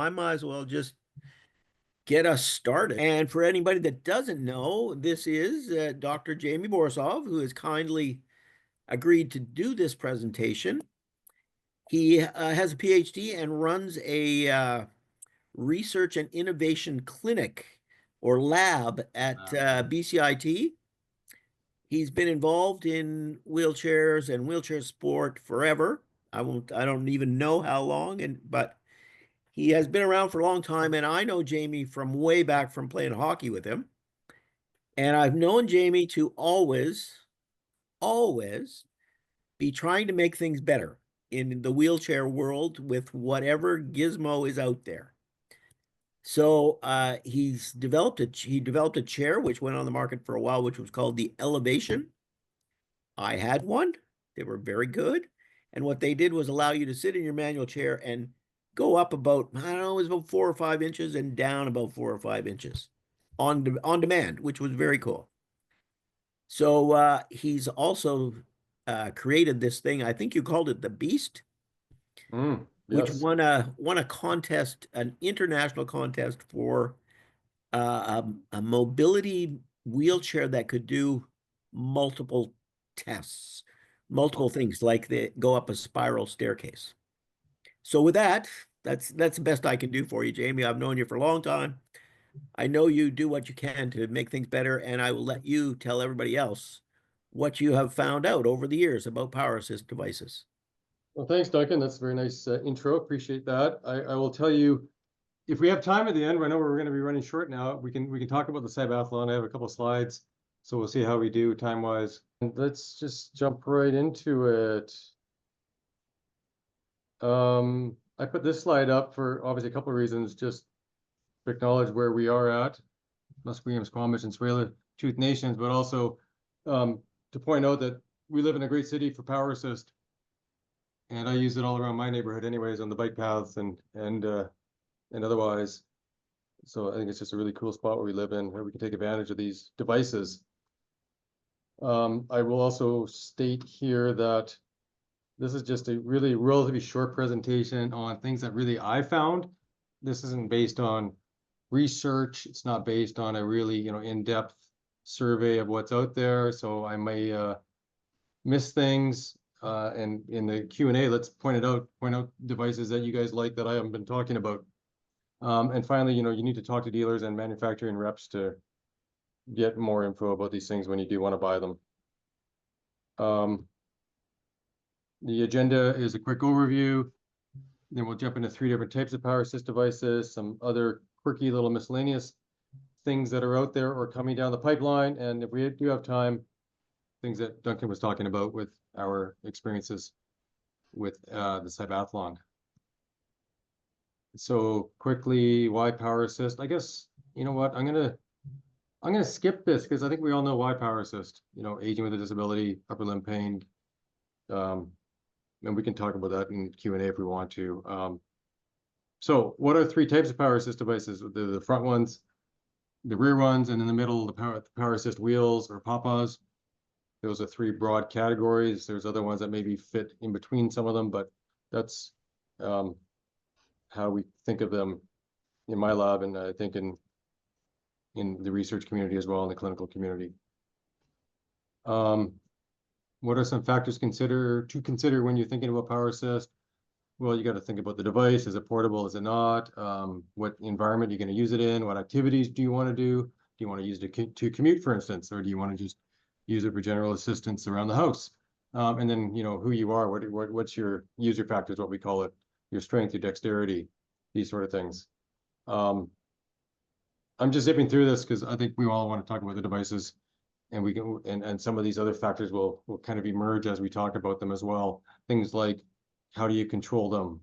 I might as well just get us started. And for anybody that doesn't know, this is Dr. Jaimie Borisoff, who has kindly agreed to do this presentation. He has a PhD and runs a research and innovation clinic or lab at BCIT. He's been involved in wheelchairs and wheelchair sport forever. I don't even know how long, but he has been around for a long time, and I know Jaimie from way back from playing hockey with him. And I've known Jaimie to always be trying to make things better in the wheelchair world with whatever gizmo is out there. So he developed a chair which went on the market for a while, which was called the Elevation. I had one. They were very good. And what they did was allow you to sit in your manual chair and go up about, I don't know, it was about 4 or 5 inches and down about 4 or 5 inches on demand, which was very cool. So he's also created this thing. I think you called it the Beast, yes. which won a contest, an international contest for a mobility wheelchair that could do multiple tests, multiple things, like they go up a spiral staircase. So with that, that's the best I can do for you, Jaimie. I've known you for a long time. I know you do what you can to make things better, and I will let you tell everybody else what you have found out over the years about power assist devices. Well, thanks, Duncan. That's a very nice intro. Appreciate that. I will tell you, if we have time at the end, I know we're going to be running short now. We can talk about the Cybathlon. I have a couple of slides, so we'll see how we do time-wise. And let's just jump right into it. I put this slide up for obviously a couple of reasons, just to acknowledge where we are at, Musqueam, Squamish, and Tsleil-Waututh nations, but also to point out that we live in a great city for power assist, and I use it all around my neighborhood, anyways, on the bike paths and otherwise. So I think it's just a really cool spot where we live in, where we can take advantage of these devices. I will also state here that this is just a really relatively short presentation on things that really I found. This isn't based on research. It's not based on a really, in-depth survey of what's out there. So I may miss things. And in the Q&A, let's point out devices that you guys like that I haven't been talking about. And finally, you need to talk to dealers and manufacturing reps to get more info about these things when you do want to buy them. The agenda is a quick overview. Then we'll jump into 3 different types of power assist devices, some other quirky little miscellaneous things that are out there or coming down the pipeline. And if we do have time, things that Duncan was talking about with our experiences with the Cybathlon. So quickly, why power assist? I guess, you know what, I'm gonna skip this because I think we all know why power assist. Aging with a disability, upper limb pain. And we can talk about that in Q&A if we want to. So what are 3 types of power assist devices? The front ones, the rear ones, and in the middle, the power assist wheels or papas. Those are 3 broad categories. There's other ones that maybe fit in between some of them, but that's how we think of them in my lab, and I think in the research community as well, in the clinical community. What are some factors to consider when you're thinking about power assist? Well, you got to think about the device. Is it portable? Is it not? What environment you're going to use it in? What activities do you want to do? Do you want to use it to commute, for instance, or do you want to just use it for general assistance around the house? And then, who you are, what's your user factors, what we call it, your strength, your dexterity, these sort of things. I'm just zipping through this because I think we all want to talk about the devices, and we can, and some of these other factors will kind of emerge as we talk about them as well. Things like, how do you control them?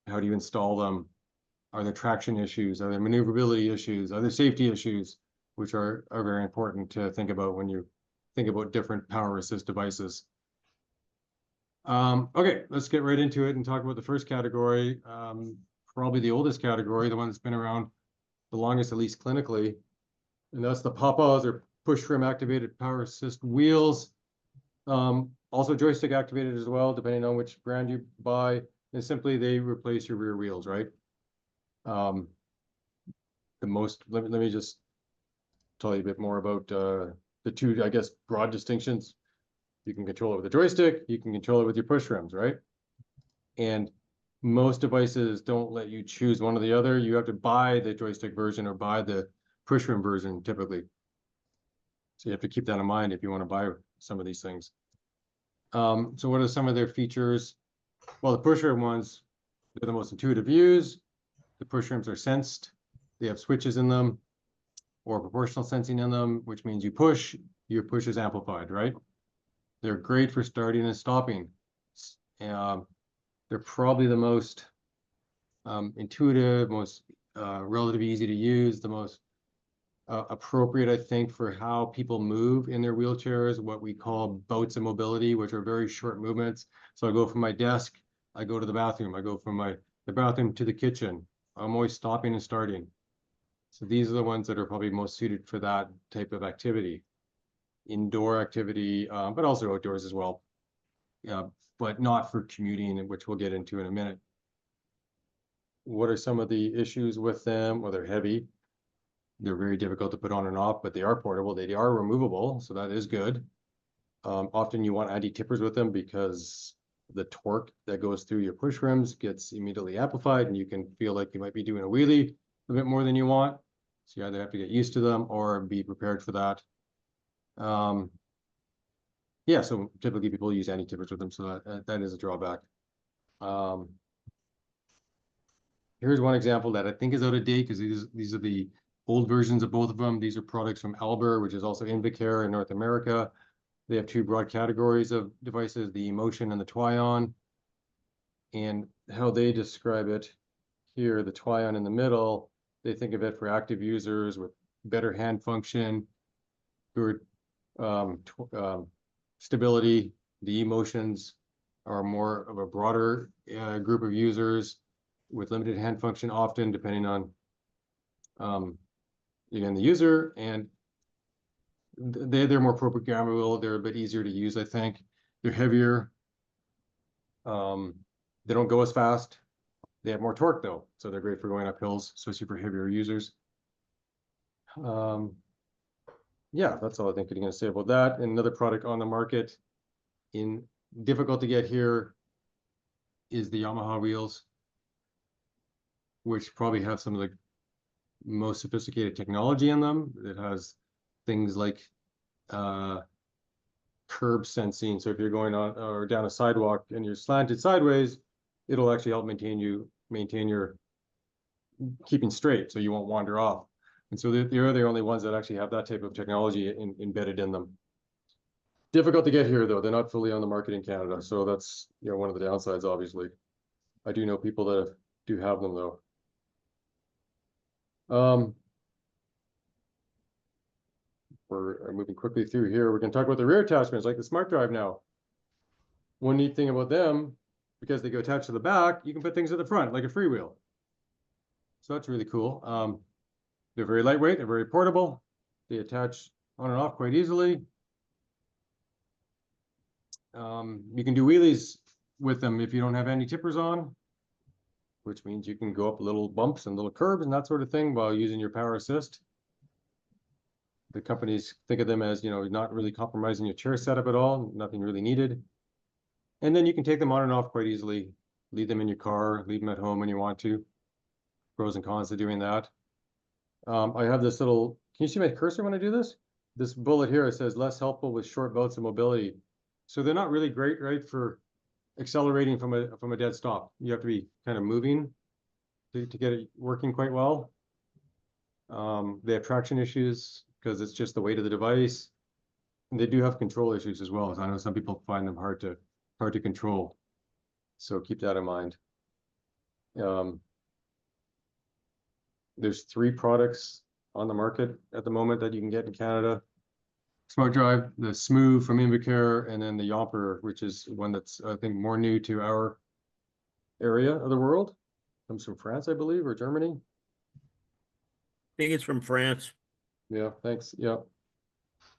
How do you install them? Are there traction issues? Are there maneuverability issues? Are there safety issues, which are very important to think about when you think about different power assist devices. Okay, let's get right into it and talk about the first category, probably the oldest category, the one that's been around the longest, at least clinically, and that's the papas, or push rim activated power assist wheels. Also joystick activated as well, depending on which brand you buy. And simply they replace your rear wheels, right? Let me just tell you a bit more about the two, I guess, broad distinctions. You can control it with a joystick, you can control it with your push rims, right? And most devices don't let you choose one or the other. You have to buy the joystick version or buy the push rim version typically. So you have to keep that in mind if you want to buy some of these things. So what are some of their features? Well, the push rim ones, they're the most intuitive to use. The push rims are sensed. They have switches in them or proportional sensing in them, which means you push, your push is amplified, right? They're great for starting and stopping. They're probably the most intuitive, most relatively easy to use, the most appropriate, I think, for how people move in their wheelchairs, what we call bouts of mobility, which are very short movements. So I go from my desk, I go to the bathroom, I go from the bathroom to the kitchen. I'm always stopping and starting. So these are the ones that are probably most suited for that type of activity, indoor activity, but also outdoors as well. But not for commuting, which we'll get into in a minute. What are some of the issues with them? Well, they're heavy. They're very difficult to put on and off, but they are portable. They are removable, so that is good. Often you want anti-tippers with them because the torque that goes through your push rims gets immediately amplified, and you can feel like you might be doing a wheelie a bit more than you want. So you either have to get used to them or be prepared for that. Yeah, so typically people use anti-tippers with them, so that is a drawback. Here's one example that I think is out of date because these are the old versions of both of them. These are products from Albert, which is also Invacare in North America. They have two broad categories of devices, the Emotion and the Twion. And how they describe it here, the Twion in the middle, they think of it for active users with better hand function, good stability. The Emotions are more of a broader group of users with limited hand function, often depending on again the user, and they're more programmable. They're a bit easier to use, I think. They're heavier. They don't go as fast. They have more torque though, so they're great for going up hills, especially for heavier users. Yeah, that's all I think I'm going to say about that. And another product on the market, in difficult to get here, is the Yamaha wheels, which probably have some of the most sophisticated technology in them. It has things like curb sensing. So if you're going on or down a sidewalk and you're slanted sideways, it'll actually help maintain your keeping straight, so you won't wander off. And so they're the only ones that actually have that type of technology embedded in them. Difficult to get here though. They're not fully on the market in Canada, so that's one of the downsides. Obviously, I do know people that do have them though. We're moving quickly through here. We're going to talk about the rear attachments, like the Smart Drive now. One neat thing about them, because they go attached to the back, you can put things at the front, like a freewheel. So that's really cool. They're very lightweight, they're very portable. They attach on and off quite easily. You can do wheelies with them if you don't have any tippers on, which means you can go up little bumps and little curbs and that sort of thing while using your power assist. The companies think of them as, not really compromising your chair setup at all, nothing really needed. And then you can take them on and off quite easily, leave them in your car, leave them at home when you want to. Pros and cons to doing that. I have this little, can you see my cursor when I do this? This bullet here, it says less helpful with short bouts of mobility. So they're not really great, right, for accelerating from a dead stop. You have to be kind of moving to get it working quite well. They have traction issues because it's just the weight of the device. And they do have control issues as well. So I know some people find them hard to control. So keep that in mind. There's 3 products on the market at the moment that you can get in Canada. Smart Drive, the Smooth from Invacare, and then the Yomper, which is one that's, I think, more new to our area of the world. Comes from France, I believe, or Germany. I think it's from France. Yeah, thanks. Yeah.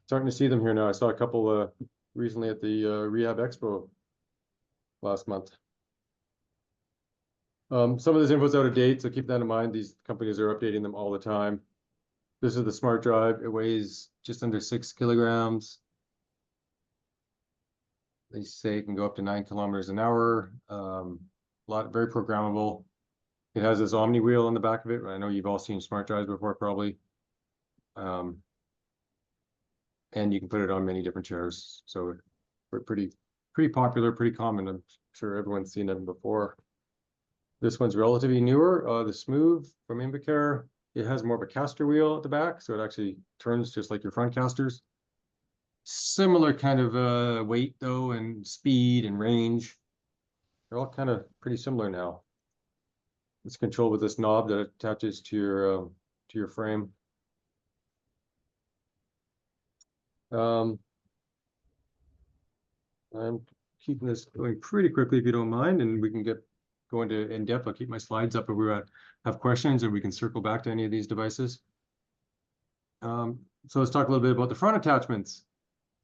Starting to see them here now. I saw a couple recently at the Rehab Expo last month. Some of this info is out of date, so keep that in mind. These companies are updating them all the time. This is the Smart Drive. It weighs just under 6 kilograms. They say it can go up to 9 kilometers an hour. Very programmable. It has this Omni wheel on the back of it. I know you've all seen Smart Drives before, probably. And you can put it on many different chairs. So we're pretty popular, pretty common. I'm sure everyone's seen them before. This one's relatively newer, the Smooth from Invacare. It has more of a caster wheel at the back, so it actually turns just like your front casters. Similar kind of weight though, and speed and range. They're all kind of pretty similar now. It's controlled with this knob that attaches to your frame. I'm keeping this going pretty quickly if you don't mind, and we can go into in depth. I'll keep my slides up if we have questions, and we can circle back to any of these devices. So let's talk a little bit about the front attachments,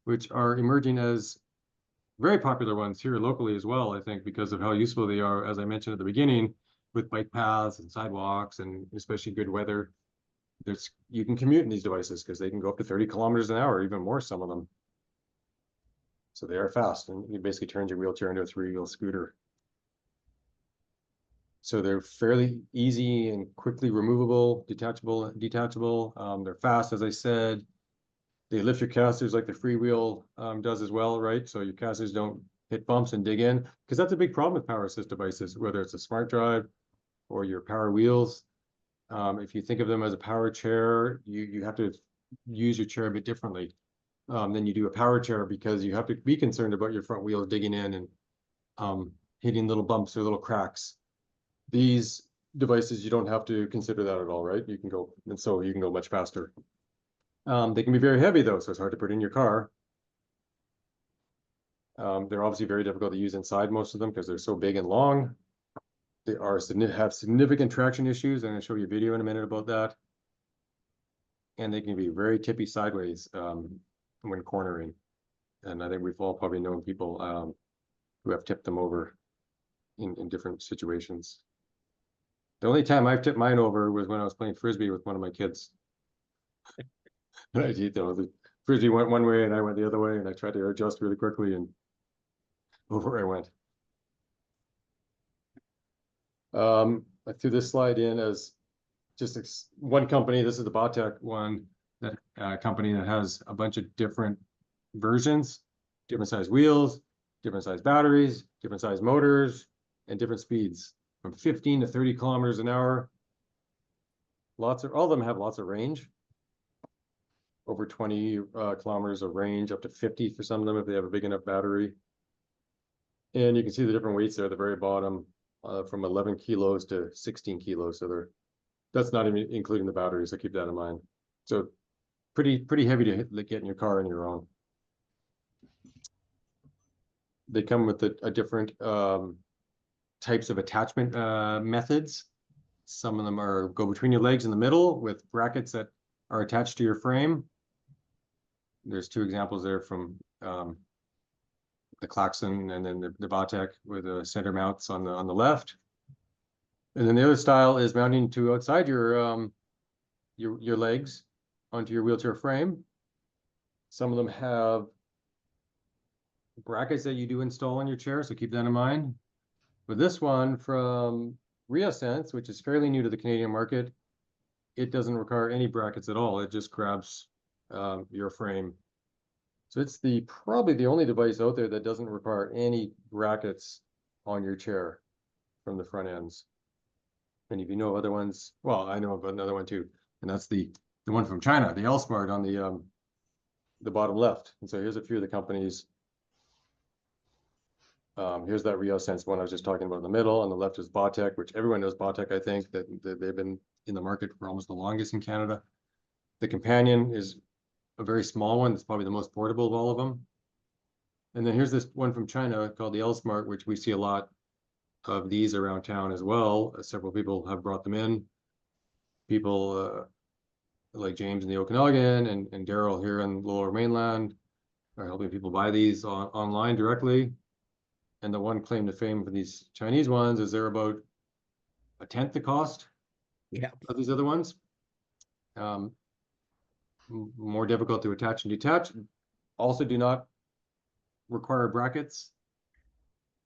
which are emerging as very popular ones here locally as well, I think, because of how useful they are, as I mentioned at the beginning, with bike paths and sidewalks, and especially good weather. You can commute in these devices because they can go up to 30 kilometers an hour, even more, some of them. So they are fast, and you basically turn your wheelchair into a 3-wheel scooter. So they're fairly easy and quickly removable, detachable. They're fast, as I said. They lift your casters like the freewheel does as well, right? So your casters don't hit bumps and dig in, because that's a big problem with power assist devices, whether it's a Smart Drive or your power wheels. If you think of them as a power chair, you have to use your chair a bit differently than you do a power chair, because you have to be concerned about your front wheels digging in and hitting little bumps or little cracks. These devices, you don't have to consider that at all, right? You can go much faster. They can be very heavy though, so it's hard to put in your car. They're obviously very difficult to use inside, most of them, because they're so big and long. They have significant traction issues, and I'll show you a video in a minute about that. And they can be very tippy sideways when cornering. And I think we've all probably known people who have tipped them over in different situations. The only time I've tipped mine over was when I was playing Frisbee with one of my kids. The Frisbee went one way and I went the other way, and I tried to adjust really quickly, and over I went. I threw this slide in as just one company. This is the Botec one, that company that has a bunch of different versions, different size wheels, different size batteries, different size motors, and different speeds from 15 to 30 kilometers an hour. All of them have lots of range. Over 20 kilometers of range, up to 50 for some of them if they have a big enough battery. And you can see the different weights there at the very bottom, from 11 kilos to 16 kilos. So that's not even including the batteries, so keep that in mind. So pretty heavy to get in your car on your own. They come with a different types of attachment methods. Some of them go between your legs in the middle with brackets that are attached to your frame. There's 2 examples there from the Klaxon, and then the Botec with the center mounts on the left. And then the other style is mounting to outside your legs onto your wheelchair frame. Some of them have brackets that you do install on your chair, so keep that in mind. But this one from ReoSense, which is fairly new to the Canadian market, it doesn't require any brackets at all. It just grabs your frame. So it's probably the only device out there that doesn't require any brackets on your chair from the front ends. And if you know other ones, well, I know about another one too, and that's the one from China, the L-Smart on the bottom left. And so here's a few of the companies. Here's that ReoSense one I was just talking about in the middle. On the left is Botec, which everyone knows Botec, I think, that they've been in the market for almost the longest in Canada. The Companion is a very small one. It's probably the most portable of all of them. And then here's this one from China called the L-Smart, which we see a lot of these around town as well. Several people have brought them in. People like James in the Okanagan and Daryl here in Lower Mainland are helping people buy these online directly. And the one claim to fame for these Chinese ones is they're about a tenth the cost Yeah. of these other ones. More difficult to attach and detach. Also do not require brackets.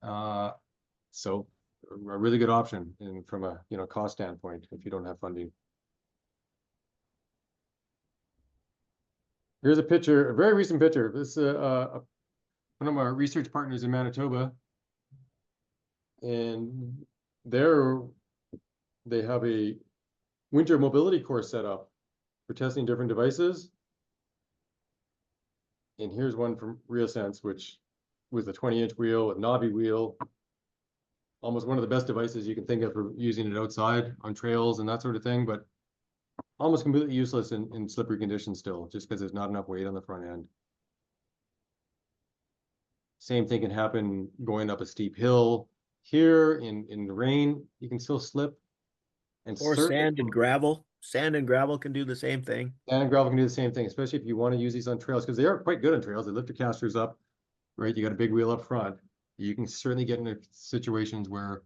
So a really good option from a cost standpoint if you don't have funding. Here's a picture, a very recent picture. This is one of our research partners in Manitoba, and they have a winter mobility course set up for testing different devices. And here's one from RealSense, which was a 20-inch wheel, a knobby wheel, almost one of the best devices you can think of for using it outside on trails and that sort of thing, but almost completely useless in slippery conditions still, just because there's not enough weight on the front end. Same thing can happen going up a steep hill. Here in the rain, you can still slip. And Or sand and gravel. Sand and gravel can do the same thing. Sand and gravel can do the same thing, especially if you want to use these on trails, because they are quite good on trails. They lift your casters up, right? You got a big wheel up front. You can certainly get into situations where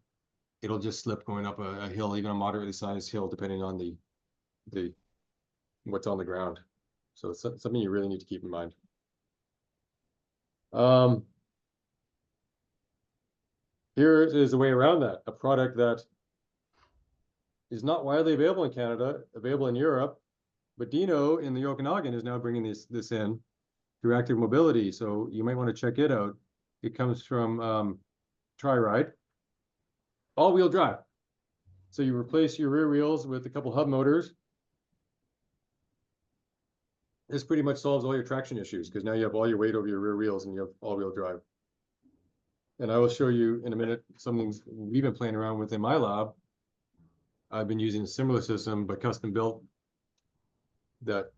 it'll just slip going up a hill, even a moderately sized hill, depending on the what's on the ground. So it's something you really need to keep in mind. Here is a way around that. A product that is not widely available in Canada, available in Europe, but Dino in the Okanagan is now bringing this in through Active Mobility. So you might want to check it out. It comes from Tri-Ride, all-wheel drive. So you replace your rear wheels with a couple hub motors. This pretty much solves all your traction issues because now you have all your weight over your rear wheels and you have all-wheel drive. And I will show you in a minute something we've been playing around with in my lab. I've been using a similar system, but custom built, that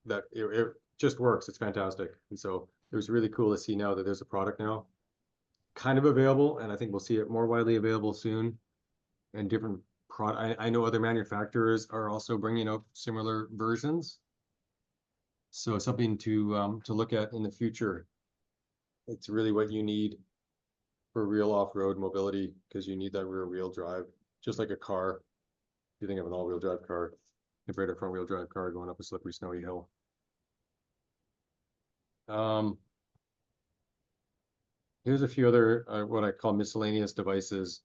it just works. It's fantastic. And so it was really cool to see now that there's a product now kind of available, and I think we'll see it more widely available soon. And different I know other manufacturers are also bringing out similar versions. So something to look at in the future. It's really what you need for real off-road mobility, because you need that rear wheel drive, just like a car. If you think of an all-wheel drive car compared to a front-wheel drive car going up a slippery, snowy hill. Here's a few other what I call miscellaneous devices.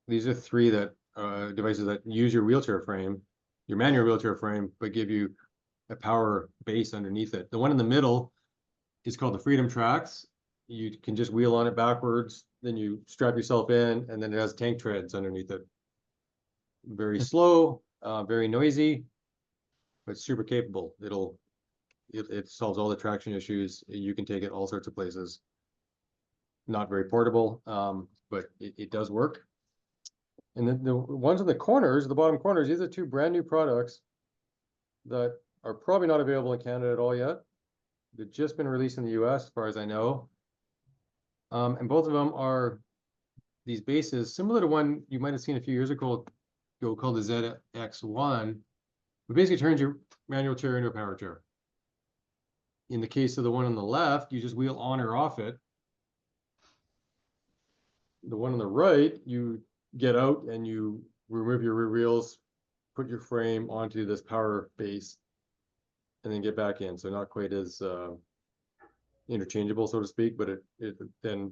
These are three devices that use your wheelchair frame, your manual wheelchair frame, but give you a power base underneath it. The one in the middle is called the Freedom Tracks. You can just wheel on it backwards, then you strap yourself in, and then it has tank treads underneath it. Very slow, very noisy, but super capable. It solves all the traction issues. You can take it all sorts of places. Not very portable, but it does work. And then the ones in the corners, the bottom corners, these are two brand new products that are probably not available in Canada at all yet. They've just been released in the US, as far as I know. And both of them are these bases, similar to one you might have seen a few years ago called the ZX1. It basically turns your manual chair into a power chair. In the case of the one on the left, you just wheel on or off it. The one on the right, you get out and you remove your rear wheels, put your frame onto this power base, and then get back in. So not quite as interchangeable, so to speak, but it then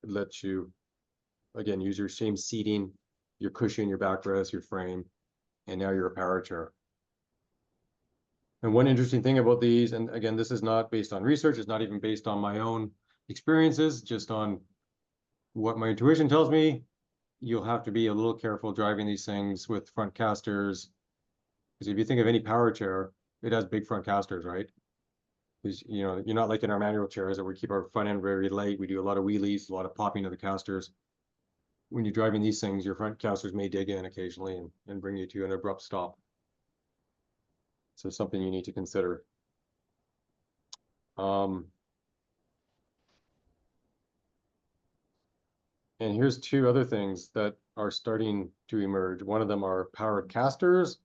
lets you, again, use your same seating, your cushion, your backrest, your frame, and now you're a power chair. And one interesting thing about these, and again, this is not based on research, it's not even based on my own experiences, just on what my intuition tells me. You'll have to be a little careful driving these things with front casters, because if you think of any power chair, it has big front casters, right? Because you're not like in our manual chairs that we keep our front end very light. We do a lot of wheelies, a lot of popping of the casters. When you're driving these things, your front casters may dig in occasionally and bring you to an abrupt stop. So something you need to consider. And here's two other things that are starting to emerge. One of them are power casters.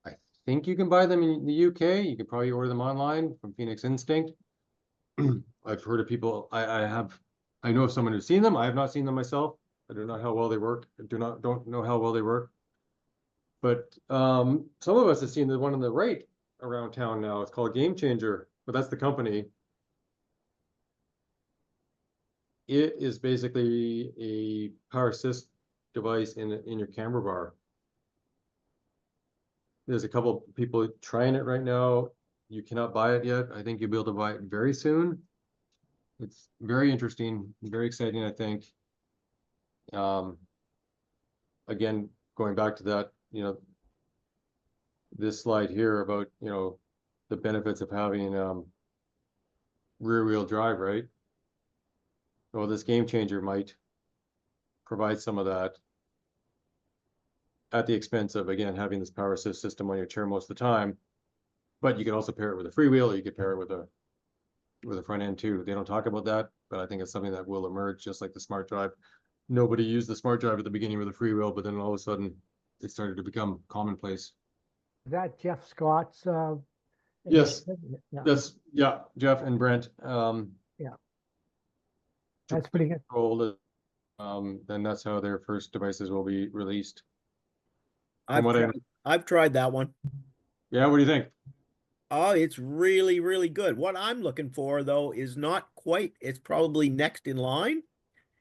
I think you can buy them in the UK. You can probably order them online from Phoenix Instinct. I've heard of people, I know of someone who's seen them. I have not seen them myself. I do not know how well they work. I don't know how well they work. But some of us have seen the one on the right around town now. It's called Game Changer, but that's the company. It is basically a power assist device in your camber bar. There's a couple people trying it right now. You cannot buy it yet. I think you'll be able to buy it very soon. It's very interesting, very exciting, I think. Again, going back to that, this slide here about, the benefits of having rear wheel drive, right? Well, this Game Changer might provide some of that at the expense of, again, having this power assist system on your chair most of the time. But you can also pair it with a freewheel, or you could pair it with a front end too. They don't talk about that, but I think it's something that will emerge, just like the smart drive. Nobody used the smart drive at the beginning with a freewheel, but then all of a sudden it started to become commonplace. Is that Jeff Scott's? Yes, initiative? Yeah. Jeff and Brent. That's pretty good. Then that's how their first devices will be released. I've tried that one. Yeah, what do you think? Oh, it's really, really good. What I'm looking for, though, is not quite, it's probably next in line.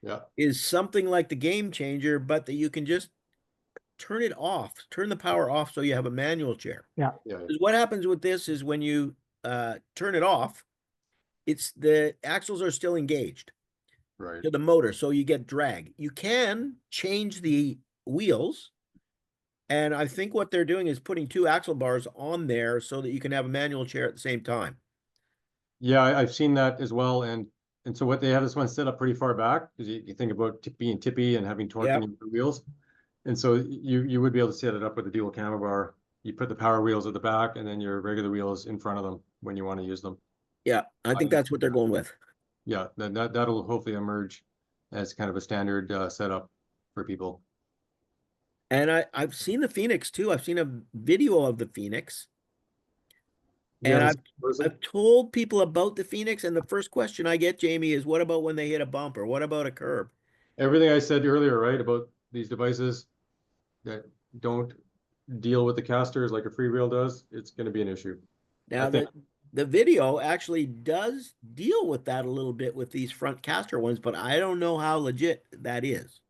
Yeah. Is something like the Game Changer, but that you can just turn it off, turn the power off so you have a manual chair. Yeah. Because what happens with this is when you turn it off, it's the axles are still engaged Right. to the motor, so you get drag. You can change the wheels. And I think what they're doing is putting 2 axle bars on there so that you can have a manual chair at the same time. Yeah, I've seen that as well. And so what they have this one set up pretty far back, because you think about being tippy and having torque in your wheels. And so you would be able to set it up with a dual camber bar. You put the power wheels at the back and then your regular wheels in front of them when you want to use them. Yeah, I think that's what they're going with. Yeah, that'll hopefully emerge as kind of a standard setup for people. And I've seen the Phoenix too. I've seen a video of the Phoenix. Yeah, And I've told people about the Phoenix, and the first question I get, Jaimie, is what about when they hit a bump, or what about a curb? everything I said earlier, right, about these devices that don't deal with the casters like a freewheel does, it's going to be an issue. Now, the video actually does deal with that a little bit with these front caster ones, but I don't know how legit that is.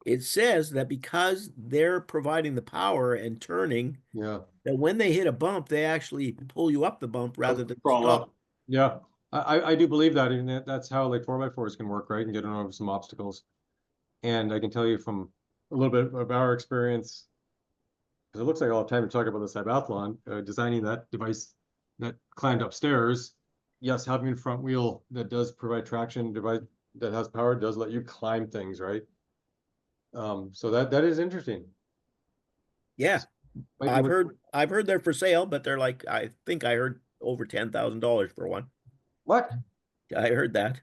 It says that because they're providing the power and turning, Yeah, that when they hit a bump, they actually pull you up the bump rather than stop. Yeah, I do believe that, and that's how like 4x4s can work, right, and get over some obstacles. And I can tell you from a little bit of our experience, because it looks like all the time we talk about the Cybathlon, designing that device that climbed upstairs. Yes, having a front wheel that does provide traction, device that has power, does let you climb things, right? So that is interesting. Yeah, Might be I've heard they're for sale, but they're like, I think I heard over $10,000 for one. What? I heard that.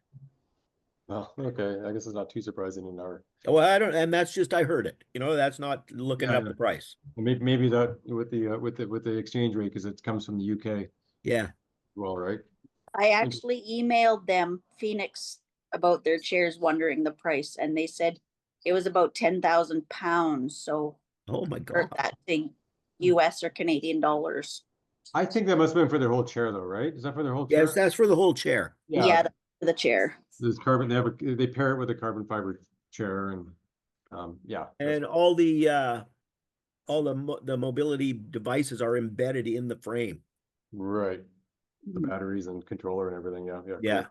Oh, okay. I guess it's not too surprising in our. Well, I don't, and that's just I heard it. That's not looking up the price. Maybe that with the exchange rate, because it comes from the UK. Yeah. Well, right. I actually emailed them, Phoenix, about their chairs, wondering the price, and they said it was about 10,000 pounds. So, Oh my convert God. that to US or Canadian dollars. I think that must have been for their whole chair, though, right? Is that for their whole chair? Yes, that's for the whole chair. Yeah, the chair. There's carbon. They pair it with a carbon fiber chair, and yeah. And all the mobility devices are embedded in the frame. Right. The batteries and controller and everything. Yeah. Yeah.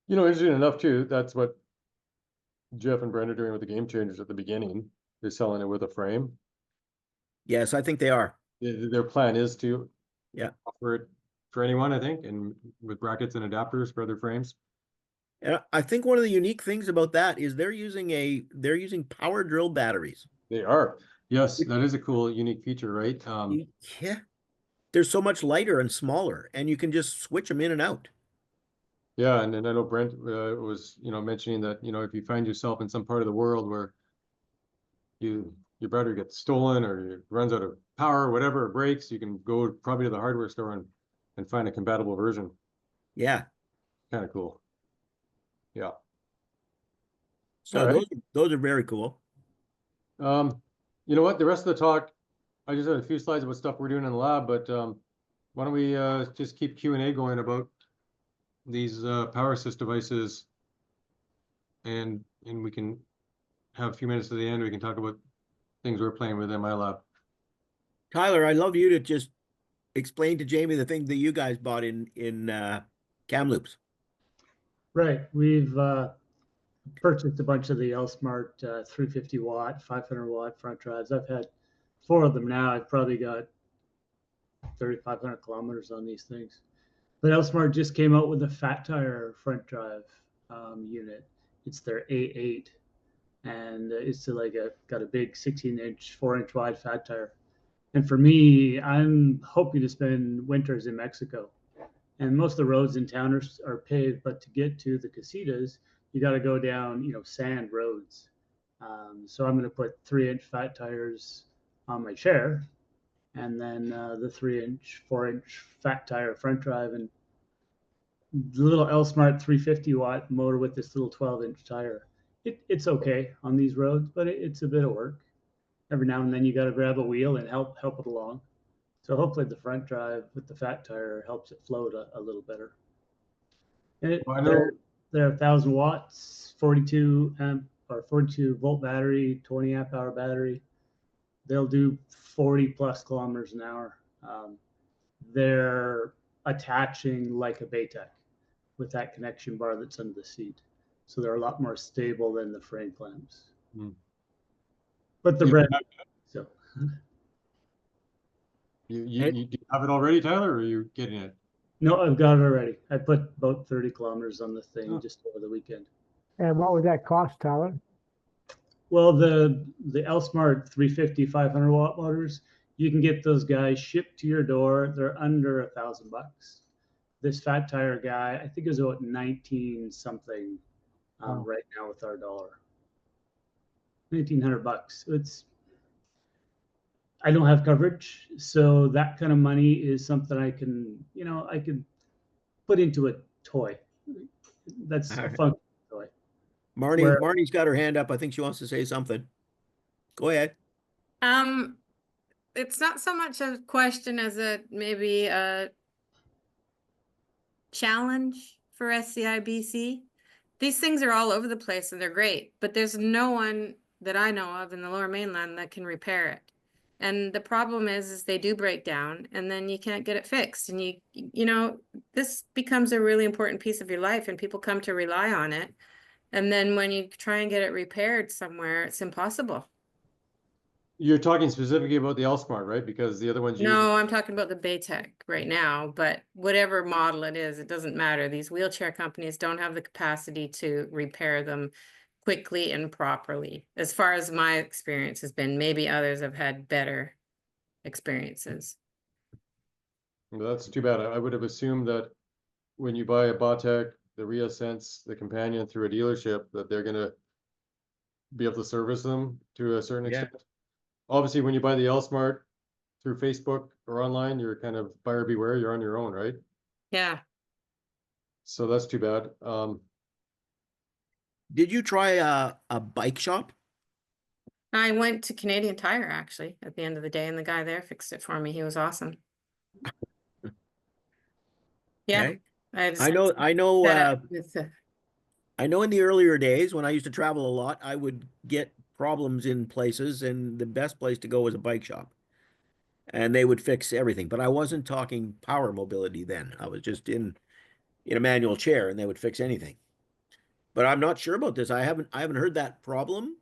Cool. Interesting enough too. That's what Jeff and Brent are doing with the Game Changers at the beginning. They're selling it with a frame. Yes, I think they are. Their plan is to offer it for anyone, I think, and with brackets and adapters for other frames. And I think one of the unique things about that is they're using power drill batteries. They are. Yes, that is a cool, unique feature, right? Yeah. They're so much lighter and smaller, and you can just switch them in and out. Yeah, and I know Brent was, mentioning that, if you find yourself in some part of the world where your battery gets stolen or it runs out of power or whatever, it breaks, you can go probably to the hardware store and find a compatible version. Yeah. Kind of cool. Yeah. So All right. those are very cool. You know what? The rest of the talk, I just had a few slides about stuff we're doing in the lab, but why don't we just keep Q&A going about these power assist devices, and we can have a few minutes at the end. We can talk about things we're playing with in my lab. Tyler, I'd love you to just explain to Jaimie the thing that you guys bought in Kamloops. Right. We've purchased a bunch of the L-Smart 350 watt, 500 watt front drives. I've had 4 of them now. I've probably got 3,500 kilometers on these things. But L-Smart just came out with a fat tire front drive unit. It's their A8, and it's got a big 16-inch, 4-inch wide fat tire. And for me, I'm hoping to spend winters in Mexico. And most of the roads in town are paved, but to get to the casitas, you got to go down, sand roads. So I'm going to put 3-inch fat tires on my chair, and then the 3-inch, 4-inch fat tire front drive, and the little L-Smart 350 watt motor with this little 12-inch tire. It's okay on these roads, but it's a bit of work. Every now and then you got to grab a wheel and help it along. So hopefully the front drive with the fat tire helps it float a little better. And they're 1,000 watts, 42 amp or 42 volt battery, 20 amp hour battery. They'll do 40 plus kilometers an hour. They're attaching like a Baytech with that connection bar that's under the seat. So they're a lot more stable than the frame clamps. But the brand, so. You have it already, Tyler, or are you getting it? No, I've got it already. I put about 30 kilometers on the thing just over the weekend. And what would that cost, Tyler? Well, the L-Smart 350, 500 watt motors, you can get those guys shipped to your door. They're under $1,000. This fat tire guy, I think is about 19 something right now with our dollar. $1,900. I don't have coverage, so that kind of money is something I can, I could put into a toy. That's a fun toy. Marnie's got her hand up. I think she wants to say something. Go ahead. It's not so much a question as maybe a challenge for SCI BC. These things are all over the place and they're great, but there's no one that I know of in the Lower Mainland that can repair it. And the problem is they do break down and then you can't get it fixed. And this becomes a really important piece of your life and people come to rely on it. And then when you try and get it repaired somewhere, it's impossible. You're talking specifically about the L-Smart, right? Because the other ones. No, I'm talking about the Baytech right now, but whatever model it is, it doesn't matter. These wheelchair companies don't have the capacity to repair them quickly and properly. As far as my experience has been, maybe others have had better experiences. Well, that's too bad. I would have assumed that when you buy a Botec, the ReaSense, the companion through a dealership, that they're going to be able to service them to a certain extent. Obviously, when you buy the L-Smart through Facebook or online, you're kind of buyer beware. You're on your own, right? Yeah. So that's too bad. Did you try a bike shop? I went to Canadian Tire actually at the end of the day, and the guy there fixed it for me. He was awesome. Yeah. Okay. I know in the earlier days when I used to travel a lot, I would get problems in places and the best place to go was a bike shop. And they would fix everything. But I wasn't talking power mobility then. I was just in a manual chair and they would fix anything. But I'm not sure about this. I haven't heard that problem,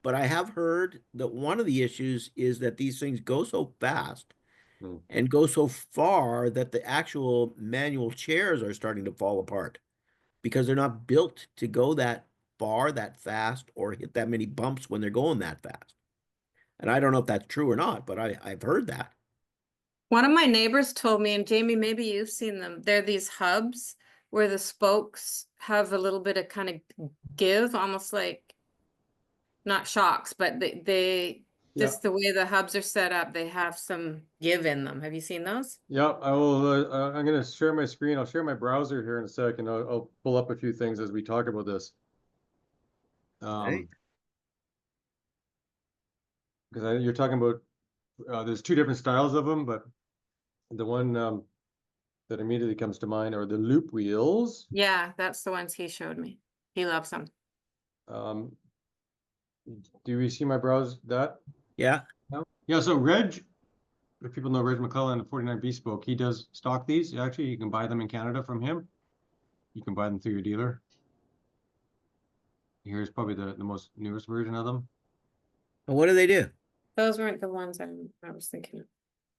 but I have heard that one of the issues is that these things go so fast and go so far that the actual manual chairs are starting to fall apart because they're not built to go that far, that fast, or hit that many bumps when they're going that fast. And I don't know if that's true or not, but I've heard that. One of my neighbors told me, and Jaimie, maybe you've seen them, they're these hubs where the spokes have a little bit of kind of give, almost like, not shocks, but they just the way the hubs are set up, they have some give in them. Have you seen those? Yeah, I will. I'm going to share my screen. I'll share my browser here in a second. I'll pull up a few things as we talk about this. Okay. Because you're talking about, there's two different styles of them, but the one that immediately comes to mind are the loop wheels. Yeah, that's the ones he showed me. He loves them. Do we see my browse that? Yeah. No? Yeah, so Reg, if people know Reg McClellan, the 49 Bespoke, he does stock these. Actually, you can buy them in Canada from him. You can buy them through your dealer. Here's probably the most newest version of them. And what do they do? Those weren't the ones I was thinking of.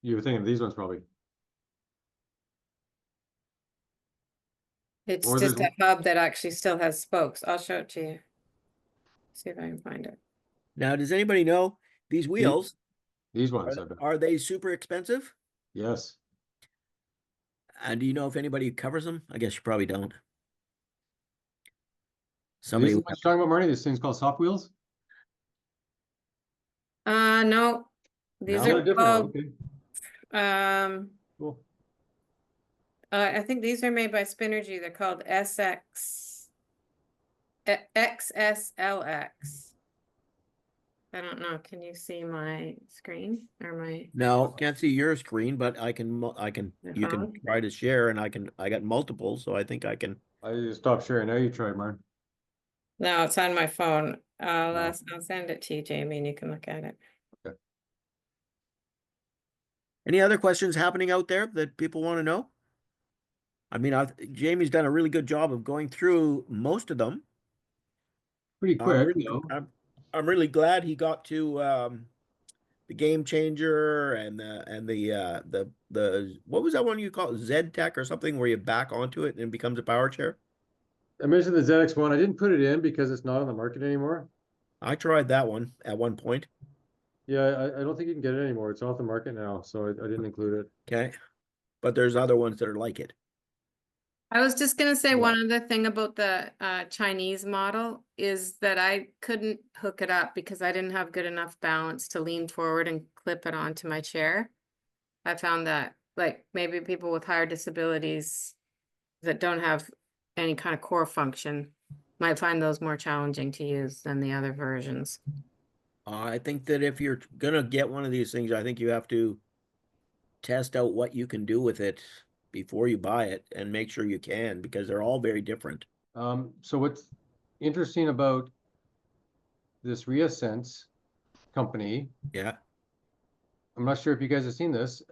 You were thinking of these ones probably. It's Or just there's a hub that actually still has spokes. I'll show it to you. See if I can find it. Now, does anybody know these wheels? these ones. Are they super expensive? Yes. And do you know if anybody covers them? I guess you probably don't. Somebody. These, what you're talking about, Marty? These things called soft wheels? No. These No? They're are different. called, Okay, cool. I think these are made by Spinergy. They're called XSLX. I don't know. Can you see my screen or my? No, can't see your screen, but I can, you can phone? try to share and I got multiple, so I think I can. I just stopped sharing. Now you try, Martin. No, it's on my phone. No. I'll send it to you, Jaimie, and you can look at it. Any other questions happening out there that people want to know? I mean, Jamie's done a really good job of going through most of them. Pretty I'm quick, really, though. I'm really glad he got to the game changer and the what was that one you call it? Z Tech or something, where you back onto it and it becomes a power chair. I mentioned the ZX1. I didn't put it in because it's not on the market anymore. I tried that one at one point. Yeah, I don't think you can get it anymore. It's off the market now, so I didn't include it. Okay, but there's other ones that are like it. I was just gonna say Yeah. one other thing about the Chinese model is that I couldn't hook it up because I didn't have good enough balance to lean forward and clip it onto my chair. I found that like maybe people with higher disabilities that don't have any kind of core function might find those more challenging to use than the other versions. I think that if you're gonna get one of these things, I think you have to test out what you can do with it before you buy it and make sure you can, because they're all very different. So what's interesting about this ReaSense company, Yeah. I'm not sure if you guys have seen this.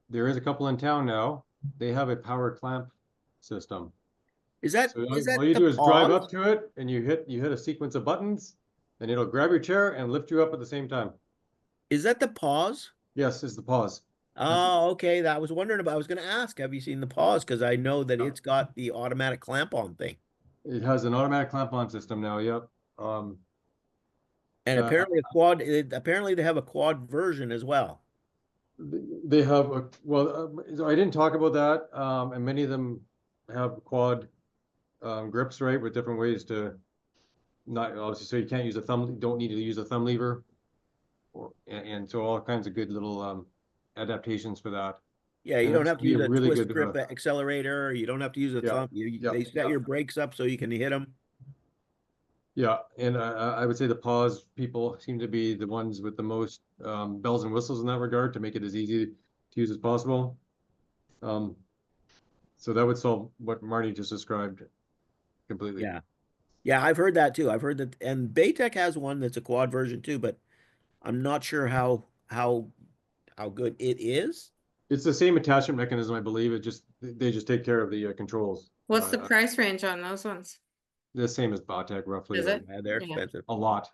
There is a couple in town now. They have a power clamp system. Is that So is that all you the do is drive pause? up to it and you hit a sequence of buttons and it'll grab your chair and lift you up at the same time. Is that the pause? Yes, is the pause. Oh, okay. That I was wondering about. I was going to ask, have you seen the pause? Because I know that it's got the automatic clamp on thing. It has an automatic clamp on system now. Yep. And apparently apparently they have a quad version as well. They have so I didn't talk about that. And many of them have quad grips, right, with different ways to not obviously. So you can't use a thumb. You don't need to use a thumb lever, and so all kinds of good little adaptations for that. Yeah, you And don't it's have to be use a a really twist good, grip accelerator. You don't have to use a Yeah, thumb. yeah, They set yeah. your brakes up so you can hit them. Yeah, and I would say the pause people seem to be the ones with the most bells and whistles in that regard to make it as easy to use as possible. So that would solve what Marty just described completely. Yeah. Yeah, I've heard that too. I've heard that, and Baytech has one that's a quad version too, but I'm not sure how good it is. It's the same attachment mechanism, I believe. They just take care of the controls. What's the price range on those ones? The same as Botech, roughly. Is it? Yeah, they're Yeah. expensive. A lot,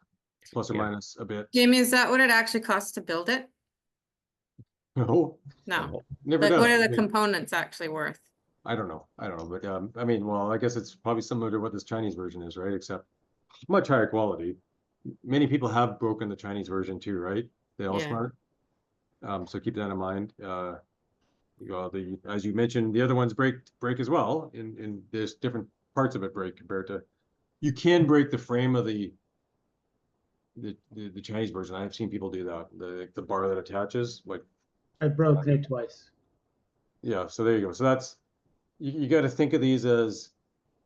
plus or Yeah. minus a bit. Jaimie, is that what it actually costs to build it? No, No. never Like does. what are I the mean, components actually worth? I don't know, but I mean, well, I guess it's probably similar to what this Chinese version is, right? Except much higher quality. Many people have broken the Chinese version too, right? They all Yeah. smart. So keep that in mind. As you mentioned, the other ones break as well. In there's different parts of it break compared to. You can break the frame of the Chinese version. I've seen people do that. The bar that attaches, like. I broke it twice. Yeah, so there you go. So that's you got to think of these as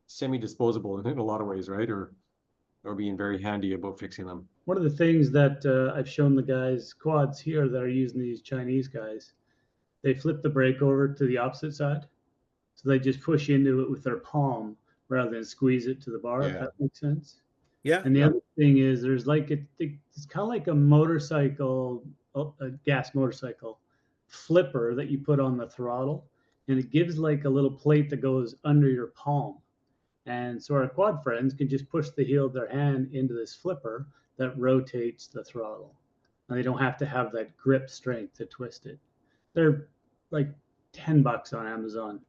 semi-disposable in a lot of ways, right? Or or being very handy about fixing them. One of the things that I've shown the guys quads here that are using these Chinese guys, they flip the brake over to the opposite side. So they just push into it with their palm rather than squeeze it to the bar, if Yeah. that makes sense. Yeah. And the other thing is there's like it's kind of like a motorcycle, a gas motorcycle flipper that you put on the throttle, and it gives like a little plate that goes under your palm. And so our quad friends can just push the heel of their hand into this flipper that rotates the throttle. And they don't have to have that grip strength to twist it. They're like $10 on Amazon,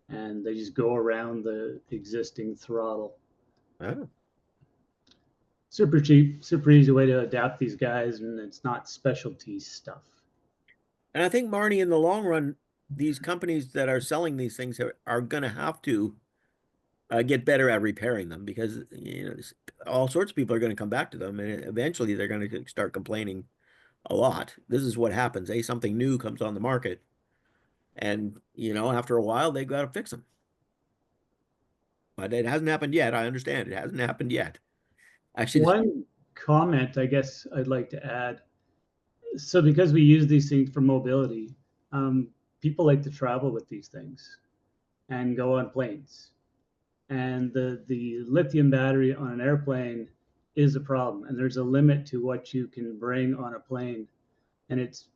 and they just go around the existing throttle. Oh. Super cheap, super easy way to adapt these guys, and it's not specialty stuff. And I think, Marnie, in the long run, these companies that are selling these things are going to have to get better at repairing them, because all sorts of people are going to come back to them, and eventually they're going to start complaining a lot. This is what happens. Something new comes on the market, and after a while they've got to fix them. But it hasn't happened yet. I understand it hasn't happened yet. Actually, one comment I guess I'd like to add. So because we use these things for mobility, people like to travel with these things and go on planes. And the lithium battery on an airplane is a problem. And there's a limit to what you can bring on a plane. And it's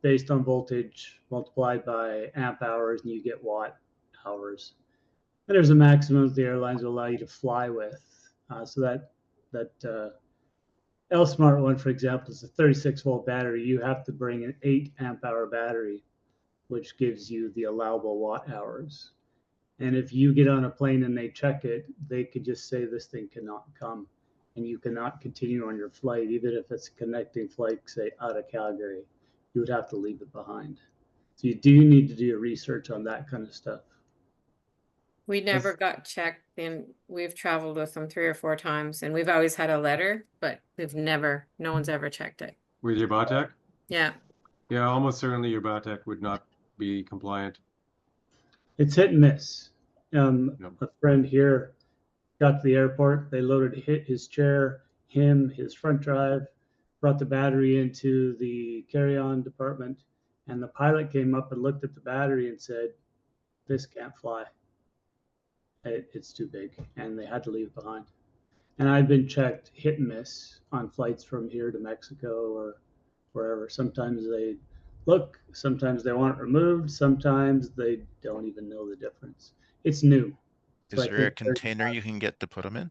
based on voltage multiplied by amp hours, and you get watt hours. And there's a maximum that the airlines will allow you to fly with. So that L-Smart one, for example, is a 36-volt battery. You have to bring an 8 amp hour battery, which gives you the allowable watt hours. And if you get on a plane and they check it, they could just say this thing cannot come, and you cannot continue on your flight, even if it's a connecting flight, say out of Calgary. You would have to leave it behind. So you do need to do your research on that kind of stuff. We never got checked, and we've traveled with them 3 or 4 times, and we've always had a letter, but no one's ever checked it. With your BOTEC? Yeah. Yeah, almost certainly your BOTEC would not be compliant. It's hit and miss. Yep. A friend here got to the airport. They hit his chair, his front drive, brought the battery into the carry-on department, and the pilot came up and looked at the battery and said, "This can't fly. It's too big," and they had to leave it behind. And I've been checked hit and miss on flights from here to Mexico or wherever. Sometimes they look, sometimes they want it removed, sometimes they don't even know the difference. It's new. Is So I there a think they're container you can get to put them in?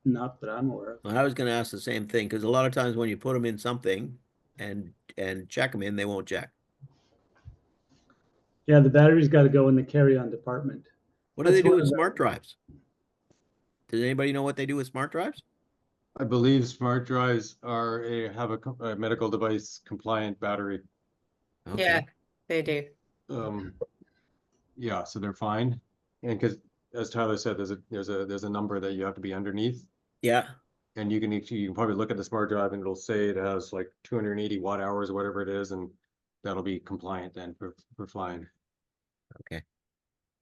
not that I'm aware of. I was going to ask the same thing, because a lot of times when you put them in something and check them in, they won't check. Yeah, the battery's got to go in the carry-on department. What do they That's do one with of the- smart drives? Does anybody know what they do with smart drives? I believe smart drives have a medical device compliant battery. Okay. Yeah, they do. Yeah, so they're fine. And because, as Tyler said, there's a number that you have to be underneath, Yeah. and you can probably look at the smart drive and it'll say it has like 280 watt hours or whatever it is, and that'll be compliant then for flying. Okay.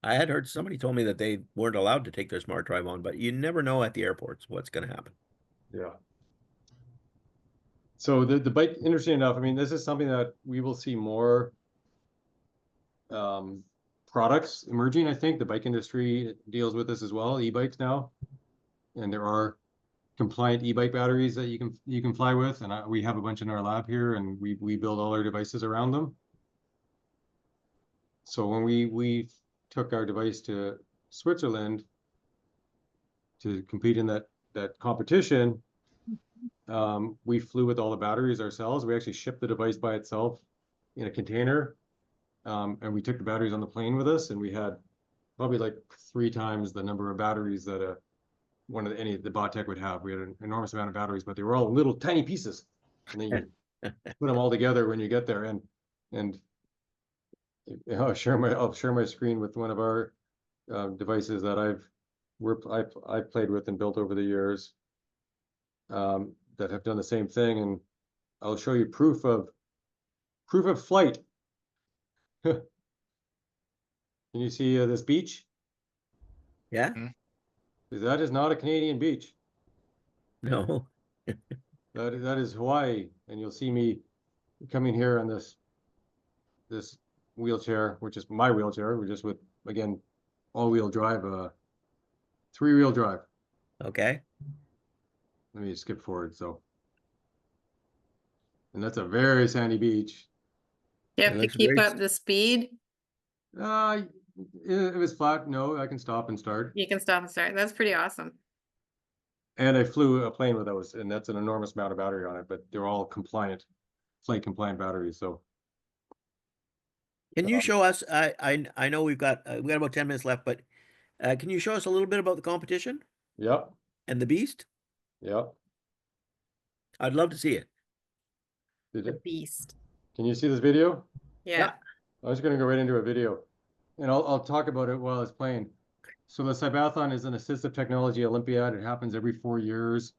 I had heard somebody told me that they weren't allowed to take their smart drive on, but you never know at the airports what's going to happen. Yeah. So the bike, interesting enough, I mean, this is something that we will see more products emerging. I think the bike industry deals with this as well, e-bikes now. And there are compliant e-bike batteries that you can fly with, and we have a bunch in our lab here, and we build all our devices around them. So when we took our device to Switzerland to compete in that competition, we flew with all the batteries ourselves. We actually shipped the device by itself in a container, and we took the batteries on the plane with us, and we had probably like 3 times the number of batteries that any of the BOTEC would have. We had an enormous amount of batteries, but they were all little tiny pieces, and then you put them all together when you get there. And I'll share my screen with one of our devices that I've played with and built over the years, that have done the same thing, and I'll show you proof of flight. Can you see this beach? Yeah. That is not a Canadian beach. No. That is Hawaii, and you'll see me coming here on this wheelchair, which is my wheelchair. We're just with, again, all-wheel drive, 3-wheel drive. Okay. Let me skip forward. So, and that's a very sandy beach. You have It to looks keep very up the speed. It was flat. No, I can stop and start. You can stop and start. That's pretty awesome. And I flew a plane with those, and that's an enormous amount of battery on it, but they're all compliant, flight compliant batteries. So Can you show us, I know we got about 10 minutes left, but can you show us a little bit about the competition yep, and the beast? yep. I'd love to see it. Did The it? beast. Can you see this video? Yeah. I was going to go right into a video, and I'll talk about it while it's playing. So the Cybathlon is an assistive technology Olympiad. It happens every 4 years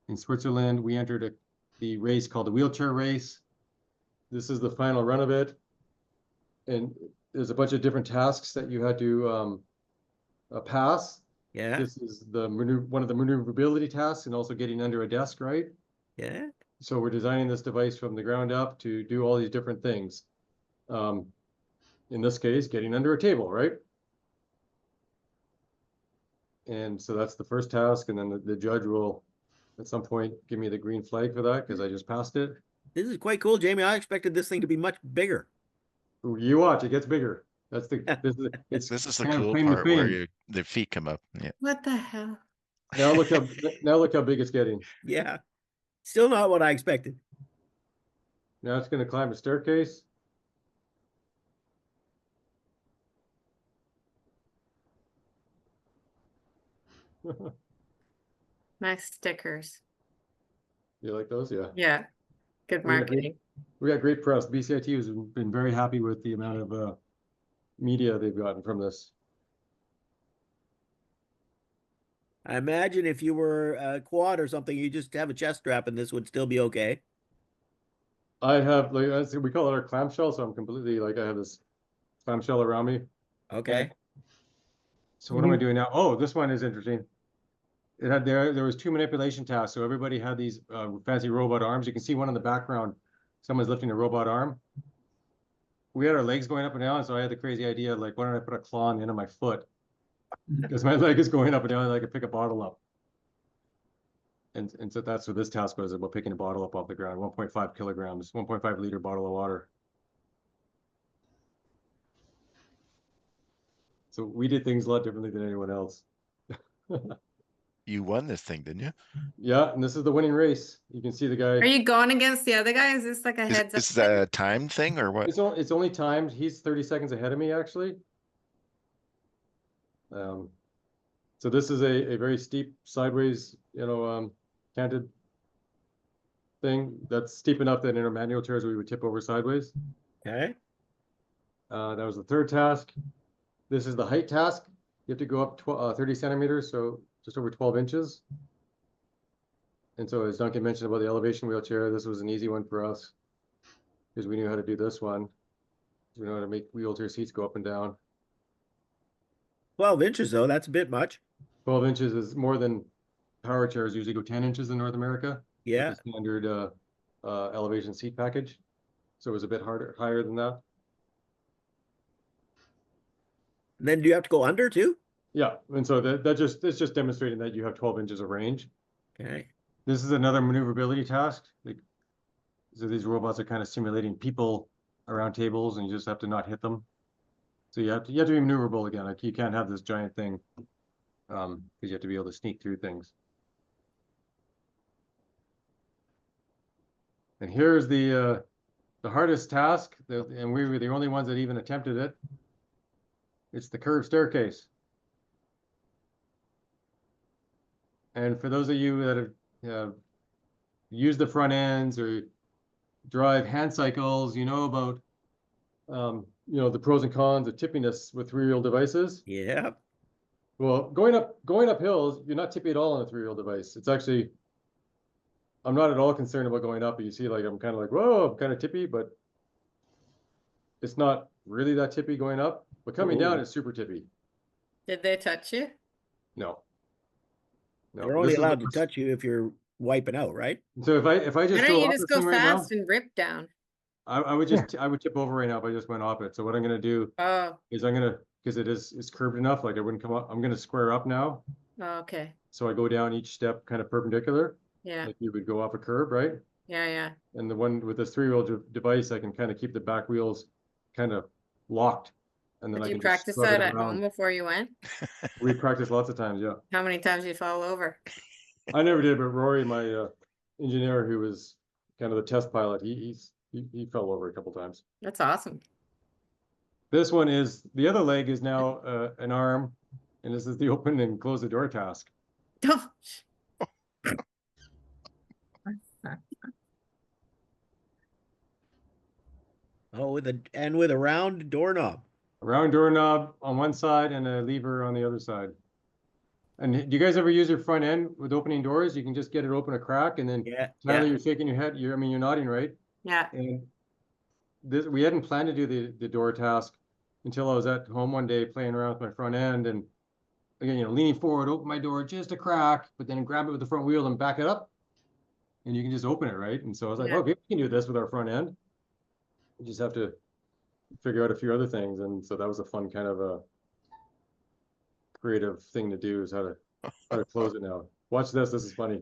in Switzerland. We entered the race called the Wheelchair Race. This is the final run of it, and there's a bunch of different tasks that you had to pass. Yeah. This is one of the maneuverability tasks, and also getting under a desk, right? Yeah. So we're designing this device from the ground up to do all these different things. In this case, getting under a table, right? And so that's the first task, and then the judge will at some point give me the green flag for that because I just passed it. This is quite cool, Jaimie. I expected this thing to be much bigger. You watch, it gets bigger. That's the This is the kind of cool claim to part where fame. the feet come up. Yeah. What the hell? Now look how big it's getting. Yeah. Still not what I expected. Now it's going to climb a staircase. Nice stickers. You like those? Yeah. Yeah. Good We got great- marketing. We got great press. BCIT has been very happy with the amount of media they've gotten from this. I imagine if you were a quad or something, you just have a chest strap and this would still be okay. I have, like, we call it our clamshell, so I'm completely, like, I have this clamshell around me. Okay. So what am I doing now? Oh, this one is interesting. It had there was 2 manipulation tasks. So everybody had these fancy robot arms. You can see one in the background. Someone's lifting a robot arm. We had our legs going up and down, so I had the crazy idea, like, why don't I put a claw on the end of my foot? Because my leg is going up and down, and I could pick a bottle up. And so that's what this task was, about picking a bottle up off the ground, 1.5 kilograms, 1.5 liter bottle of water. So we did things a lot differently than anyone else. You won this thing, didn't you? Yeah, and this is the winning race. You can see the guy. Are you going against the other guy? Is this like a heads up? Is that a time thing or what? It's only timed. He's 30 seconds ahead of me, actually. So this is a very steep sideways, canted thing that's steep enough that in our manual chairs we would tip over sideways. Okay. That was the third task. This is the height task. You have to go up 30 centimeters, so just over 12 inches. And so as Duncan mentioned about the elevation wheelchair, this was an easy one for us because we knew how to do this one. We know how to make wheelchair seats go up and down. 12 inches though, that's a bit much. 12 inches is more than power chairs usually go 10 inches in North America. Yeah. With the standard elevation seat package. So it was a bit higher than that. And then do you have to go under too? Yeah, and so it's just demonstrating that you have 12 inches of range. Okay. This is another maneuverability task. So these robots are kind of simulating people around tables, and you just have to not hit them. So you have to be maneuverable again. Like you can't have this giant thing, because you have to be able to sneak through things. And here's the hardest task, and we were the only ones that even attempted it. It's the curved staircase. And for those of you that have used the front ends or drive hand cycles, you know about the pros and cons of tipping this with 3-wheel devices. Yeah. Well, going up hills, you're not tippy at all on a 3-wheel device. It's actually, I'm not at all concerned about going up. You see, like I'm kind of like, whoa, I'm kind of tippy, but it's not really that tippy going up. But coming down, it's super tippy. Did they touch you? No. No, They're this only is allowed the to first- touch you if you're wiping out, right? So if I Why just don't go you off just this go thing right now, fast and rip down? I would I would tip over right now if I just went off it. So what I'm gonna do Oh, is because it's curved enough, like I wouldn't come up, I'm gonna square up now. okay. So I go down each step kind of perpendicular, Yeah, like you would go off a curb, right? yeah. And the one with this three-wheel device, I can kind of keep the back wheels kind of locked. And then Did I you can just practice scrub that it at home around. before you went? We practiced lots of times, yeah. How many times you fall over? I never did, but Rory, my engineer, who was kind of the test pilot, he fell over a couple times. That's awesome. This one is, the other leg is now an arm, and this is the open and close the door task. Oh, with a round doorknob. A round doorknob on one side and a lever on the other side. And do you guys ever use your front end with opening doors? You can just get it open a crack, and then Yeah, Tyler, yeah. you're shaking your head. You're nodding, right? Yeah. And we hadn't planned to do the door task until I was at home one day playing around with my front end, and again, leaning forward, open my door just a crack, but then grab it with the front wheel and back it up, and you can just open it, right? And so I was like, Yeah. okay, we can do this with our front end. We just have to figure out a few other things, and so that was a fun kind of a creative thing to do, is how to close it now. Watch this. This is funny.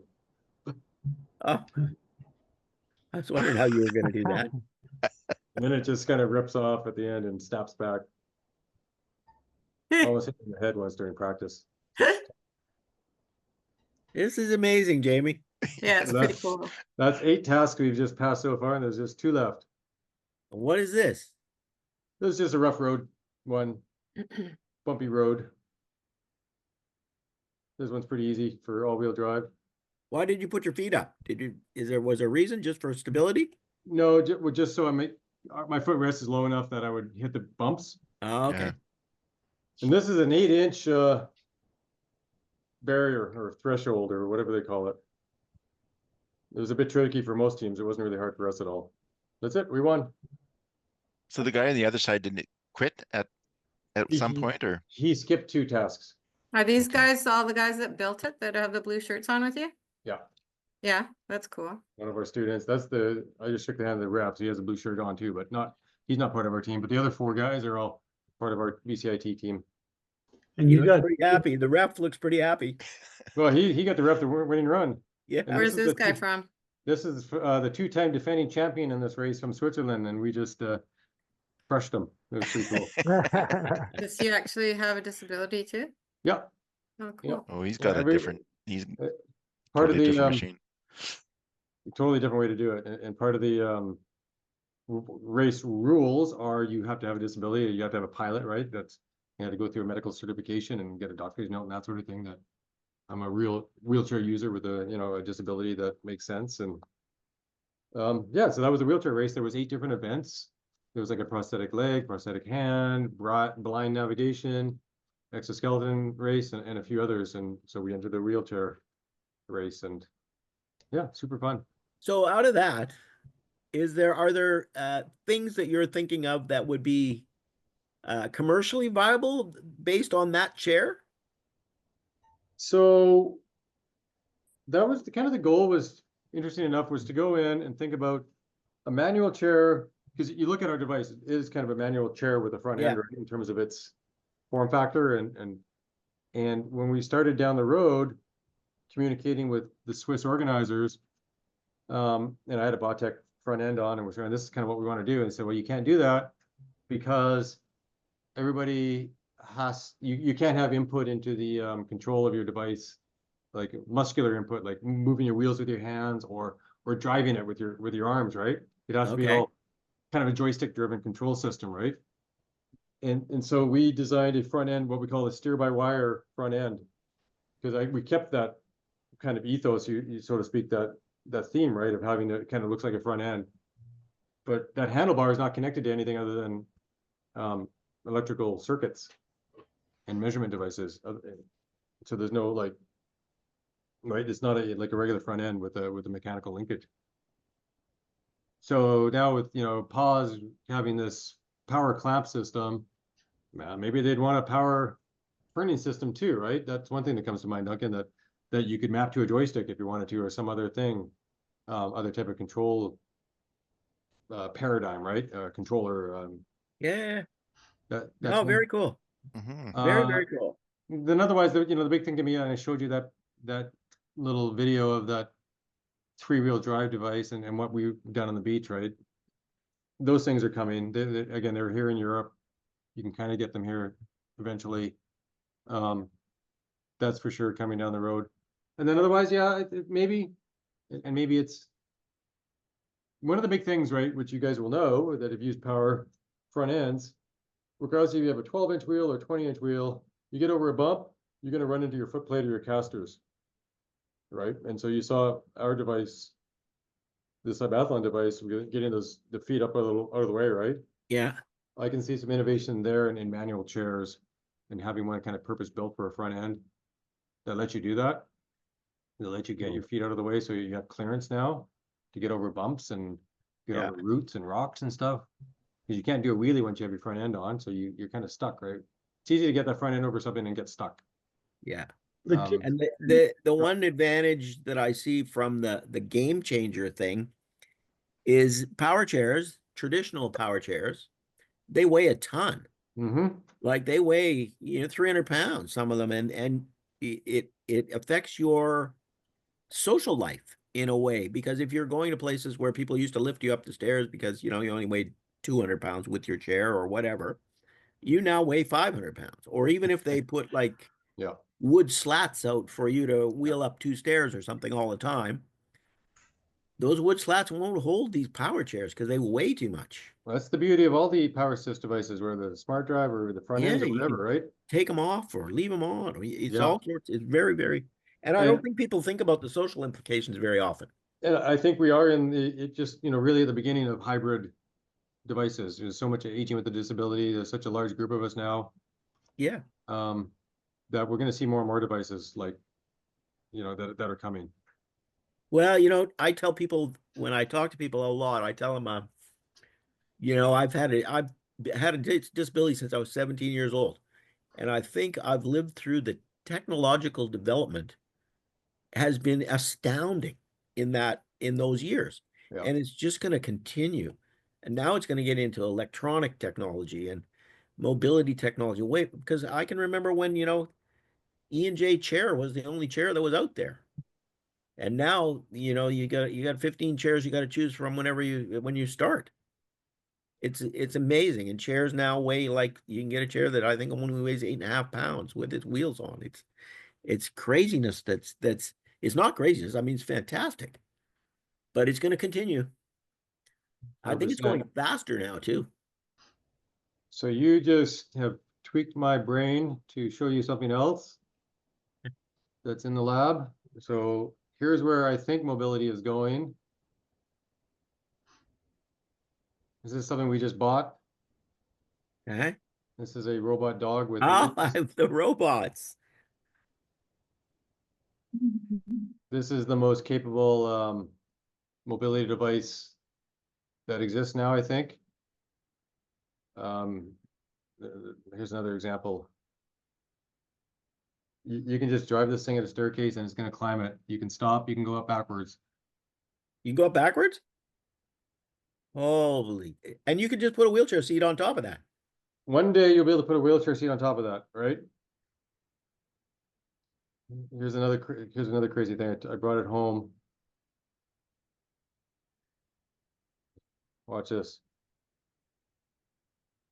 Oh, I was wondering how you were going to do that. And then it just kind of rips off at the end and snaps back. Almost hit me in the head once during practice. This is amazing, Jaimie. Yeah, it's So pretty cool. That's 8 tasks we've just passed so far, and there's just 2 left. What is this? This is just a rough road one, bumpy road. This one's pretty easy for all-wheel drive. Why did you put your feet up? Was there a reason, just for stability? No, just so my footrest is low enough that I would hit the bumps. Oh, okay. Yeah. And this is an 8-inch barrier or threshold or whatever they call it. It was a bit tricky for most teams. It wasn't really hard for us at all. That's it. We won. So the guy on the other side didn't quit at some He- point, or? He skipped 2 tasks. Are these Okay. guys all the guys that built it that have the blue shirts on with you? Yeah. Yeah, that's cool. One of our students. I just shook the hand of the reps. He has a blue shirt on too, but he's not part of our team. But the other 4 guys are all part of our BCIT team. And He you looks got, pretty happy. The ref looks pretty happy. Well, he got the rep the winning run. Yeah. And Where's this is this the guy two- from? This is the 2-time defending champion in this race from Switzerland, and we just crushed him. It was pretty cool. Does he actually have a disability too? Yeah. Oh, Yeah. cool. Oh, he's Yeah, got a different, he's Part of totally the different machine. totally different way to do it, and part of the race rules are you have to have a disability, you have to have a pilot, right? That's, you had to go through a medical certification and get a doctor's note and that sort of thing. That I'm a real wheelchair user with a disability that makes sense. And yeah, so that was a wheelchair race. There was 8 different events. There was like a prosthetic leg, prosthetic hand, blind navigation, exoskeleton race, and a few others. And so we entered the wheelchair race, and yeah, super fun. So out of that, are there things that you're thinking of that would be commercially viable based on that chair? So that was kind of the goal. Was interesting enough was to go in and think about a manual chair, because you look at our device, it is kind of a manual chair with a front end, Yeah. right, in terms of its form factor. And when we started down the road communicating with the Swiss organizers, and I had a Botec front end on, and we're saying this is kind of what we want to do, and said, well, you can't do that because everybody you can't have input into the control of your device, like muscular input, like moving your wheels with your hands or driving it with your arms, right? It has to be Okay. all kind of a joystick driven control system, right? And so we designed a front end, what we call a steer by wire front end, because we kept that kind of ethos, you so to speak, that theme, right, of having it kind of looks like a front end, but that handlebar is not connected to anything other than electrical circuits and measurement devices. So there's no right, it's not like a regular front end with a mechanical linkage. So now with Pause having this power clamp system, maybe they'd want a power printing system too, right? That's one thing that comes to mind, Duncan, that that you could map to a joystick if you wanted to, or some other thing, other type of control paradigm, right? Controller. Yeah. That's Oh, one. very cool. Mhm. Very, very cool. Then otherwise, the big thing to me, and I showed you that little video of that 3-wheel drive device and what we've done on the beach, right? Those things are coming. Again, they're here in Europe. You can kind of get them here eventually. That's for sure coming down the road. And then otherwise, yeah, maybe it's one of the big things, right, which you guys will know that have used power front ends, regardless if you have a 12-inch wheel or 20-inch wheel, you get over a bump, you're going to run into your foot plate or your casters, right? And so you saw our device, the Cybathlon device, getting the feet up out of the way, right? Yeah. I can see some innovation there in manual chairs and having one kind of purpose built for a front end that lets you do that. They'll let you get your feet out of the way so you have clearance now to get over bumps and get Yeah. over roots and rocks and stuff. Because you can't do a wheelie once you have your front end on, so you're kind of stuck, right? It's easy to get that front end over something and get stuck. Yeah. The Um, key- And the one advantage that I see from the game changer thing is power chairs, traditional power chairs, they weigh a ton. mhm. Like they weigh, 300 pounds, some of them, and it affects your social life in a way, because if you're going to places where people used to lift you up the stairs because you only weighed 200 pounds with your chair or whatever, you now weigh 500 pounds. Or even if they put like Yeah. wood slats out for you to wheel up 2 stairs or something all the time, those wood slats won't hold these power chairs because they weigh too much. Well, that's the beauty of all the power assist devices, whether the smart drive or the front ends or Yeah, you whatever, can right? take them off or leave them on. It's Yeah. all sorts. It's very, very, and I And- don't think people think about the social implications very often. And I think we are in it just, really at the beginning of hybrid devices. There's so much aging with the disability. There's such a large group of us now, Yeah. that we're going to see more and more devices like, that are coming. Well, I tell people when I talk to people a lot, I tell them, I've had a disability since I was 17 years old, and I think I've lived through the technological development has been astounding in those years, Yeah. and it's just going to continue. And now it's going to get into electronic technology and mobility technology. Wait, because I can remember when E&J chair was the only chair that was out there. And now, you got 15 chairs you got to choose from when you start. It's amazing. And chairs now weigh, like, you can get a chair that I think only weighs 8.5 pounds with its wheels on. It's craziness. It's not craziness. I mean, it's fantastic, but it's going to continue. I think it's 100%. going faster now too. So you just have tweaked my brain to show you something else that's in the lab. So here's where I think mobility is going. Is this something we just bought? Okay. This is a robot dog with Oh, legs. the robots. This is the most capable mobility device that exists now, I think. Here's another example. You can just drive this thing at a staircase and it's going to climb it. You can stop, you can go up backwards. You can go up backwards? Holy. And you can just put a wheelchair seat on top of that. One day you'll be able to put a wheelchair seat on top of that, right? Here's another crazy thing. I brought it home. Watch this.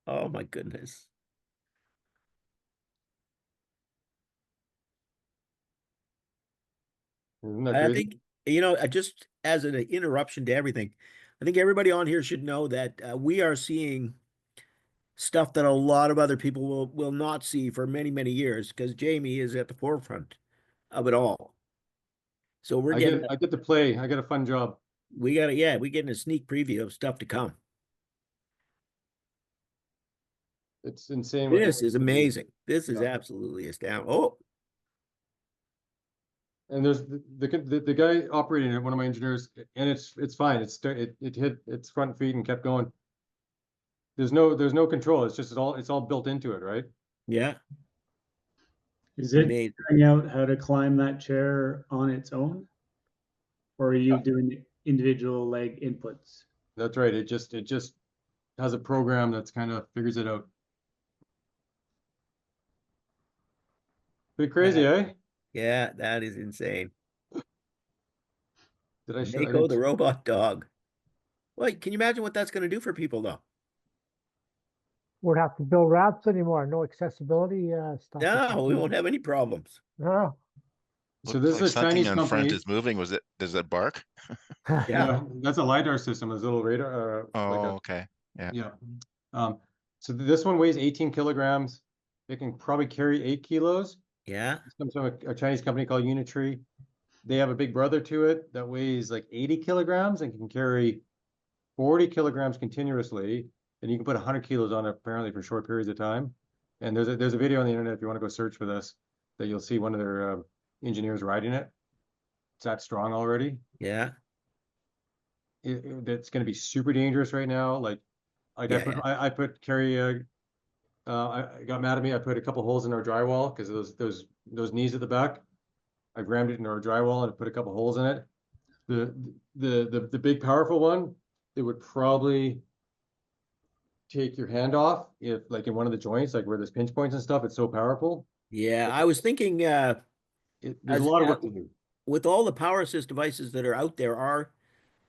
Oh my goodness. Isn't that I crazy? think, just as an interruption to everything, I think everybody on here should know that we are seeing stuff that a lot of other people will not see for many, many years, because Jaimie is at the forefront of it all. So I get to play. I got a fun job. we're getting a sneak preview of stuff to come. It's insane. what This is can do. amazing. This is Yeah. absolutely astounding. Oh, And there's the guy operating it, one of my engineers, and it's fine. It hit its front feet and kept going. There's no control. It's just it's all built into it, right? yeah. Is it Amazing. figuring out how to climb that chair on its own? Or are you doing individual leg inputs? That's right. It just has a program that's kind of figures it out. Pretty crazy, eh? Yeah, that is insane. Did I show? Mako the robot dog. Well, can you imagine what that's going to do for people, though? Won't have to build ramps anymore. No accessibility stuff. No, we won't have any problems. No. So Looks this like is a something Chinese on front company. is moving. Does it bark? Yeah. Yeah, that's a LiDAR system. There's a little radar. Oh, okay. Yeah. So this one weighs 18 kilograms. It can probably carry 8 kilos. Yeah. It comes from a Chinese company called Unitree. They have a big brother to it that weighs like 80 kilograms and can carry 40 kilograms continuously. And you can put 100 kilos on it apparently for short periods of time. And there's a video on the internet if you want to go search for this, that you'll see one of their engineers riding it. It's that strong already. Yeah. It's going to be super dangerous right now. Like I Yeah, put Carrie. I got mad at me. I put a couple holes in our drywall because those knees at the back. I rammed it into our drywall and put a couple holes in it. The big powerful one, it would probably take your hand off if like in one of the joints, like where there's pinch points and stuff. It's so powerful. Yeah. I was thinking, There's As- a lot of work to do. with all the power assist devices that are out there,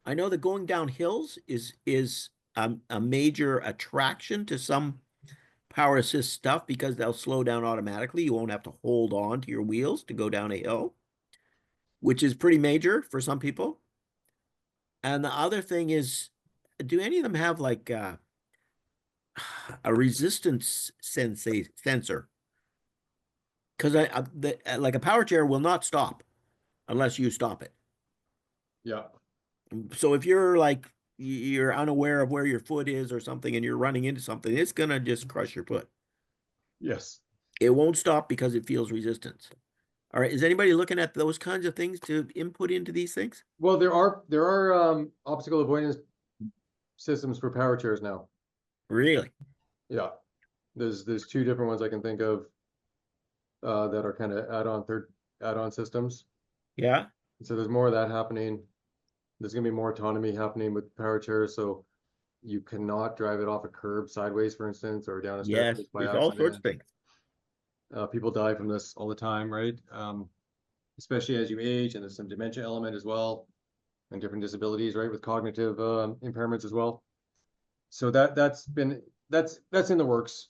I know that going down hills is a major attraction to some power assist stuff because they'll slow down automatically. You won't have to hold on to your wheels to go down a hill, which is pretty major for some people. And the other thing is, do any of them have like a resistance sensor? Because like a power chair will not stop unless you stop it. Yeah. So if you're like you're unaware of where your foot is or something and you're running into something, it's gonna just crush your foot. Yes. It won't stop because it feels resistance. All right, is anybody looking at those kinds of things to input into these things? Well, there are obstacle avoidance systems for power chairs now. Really? Yeah. There's two different ones I can think of that are kind of add-on systems. Yeah. So there's more of that happening. There's gonna be more autonomy happening with power chairs, so you cannot drive it off a curb sideways, for instance, or down a Yes, staircase by there's all sorts of accident. things. People die from this all the time, right? Especially as you age, and there's some dementia element as well, and different disabilities, right, with cognitive impairments as well. So that's in the works.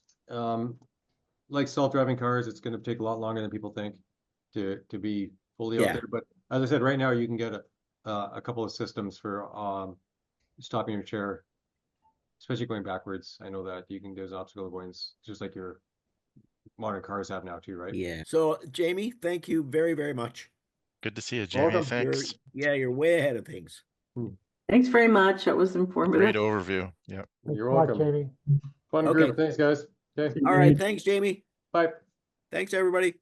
Like self-driving cars, it's going to take a lot longer than people think to be fully out Yeah. there. But as I said, right now you can get a couple of systems for stopping your chair, especially going backwards. I know that you can do obstacle avoidance, just like your modern cars have now too, right? Yeah. So Jaimie, thank you very, very much. Good to see you, Jaimie. Welcome. Thanks. You're way ahead of things. Thanks very much. That was informative. Great overview. Yeah. You're Watch, welcome. Jamie. Fun Okay. group. Thanks, guys. Okay. All right, thanks, Jaimie. Bye. Thanks, everybody.